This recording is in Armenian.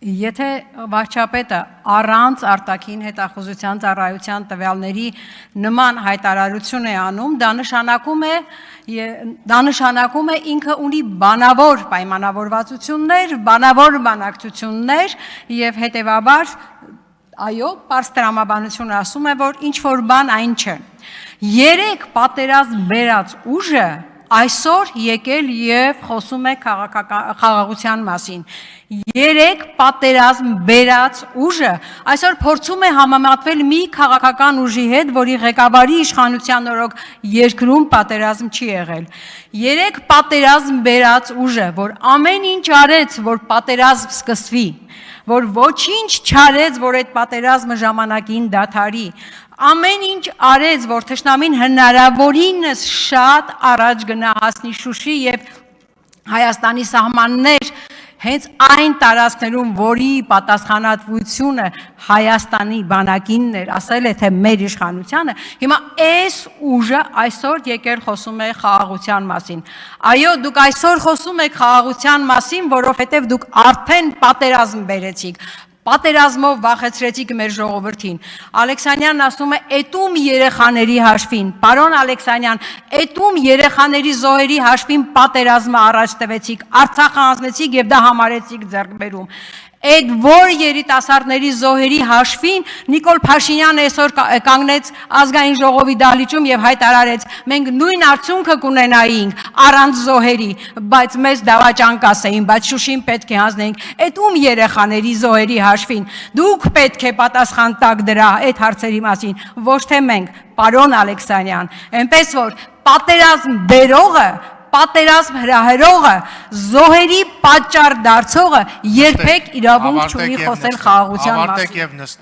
Եթե վարչապետը առանց արտաքին հետախուզության ծառայության տվյալների նման հայտարարություն է անում, դա նշանակում է ինքը ունի բանավոր պայմանավորվածություններ, բանավոր բանակցություններ եւ հետեւաբար այո, պարզ տրամաբանությունը ասում է, որ ինչ որ բան այն չէ։ Երեք պատերազմ բերած ուժը այսօր եկել եւ խոսում է խաղաղության մասին։ Երեք պատերազմ բերած ուժը այսօր փորձում է համեմատվել մի քաղաքական ուժի հետ, որի ղեկավարի իշխանության օրոք երկրում պատերազմ չի եղել։ Երեք պատերազմ բերած ուժը, որ ամեն ինչ արեց, որ պատերազմ սկսվի, որ ոչինչ չարեց, որ այդ պատերազմը ժամանակին դադարի, ամեն ինչ արեց, որ թշնամին հնարավորինս շատ առաջ գնա հասնի Շուշի եւ Հայաստանի սահմաններ, հենց այն տարածքներում, որի պատասխանատվությունը Հայաստանի բանակինն էր, ասել է թե մեր իշխանությանը, հիմա այս ուժը այսօր եկել խոսում է խաղաղության մասին։ Այո, դուք այսօր խոսում եք խաղաղության մասին, որովհետև դուք արդեն պատերազմ բերեցիք։ Պատերազմով վախեցրեցիք մեր ժողովրդին։ Ալեքսանյանն ասում է «Էտում երեխաների հաշվին», պարոն Ալեքսանյան, «Էտում երեխաների զոհերի հաշվին պատերազմը առաջ տվեցիք, Արցախը հանձնեցիք եւ դա համարեցիք ձեռքբերում։ Այդ որ երիտասարդների զոհերի հաշվին Նիկոլ Փաշինյանը այսօր կանգնեց ազգային ժողովի դահլիճում եւ հայտարարեց. մենք նույն արդյունքը կունենայինք առանց զոհերի, բայց մեզ դավաճան կասեին, բայց Շուշին պետք է հանձնեինք։ Այդ ում երեխաների զոհերի հաշվին դուք պետք է պատասխան տաք դրա այդ հարցերի մասին, ոչ թե մենք, պարոն Ալեքսանյան, այնպես որ պատերազմ բերողը պատերազմ հրահրողը, զոհերի պատճառ դարձողը երբեք իրավունք չունի խոսել խաղաղության մասին։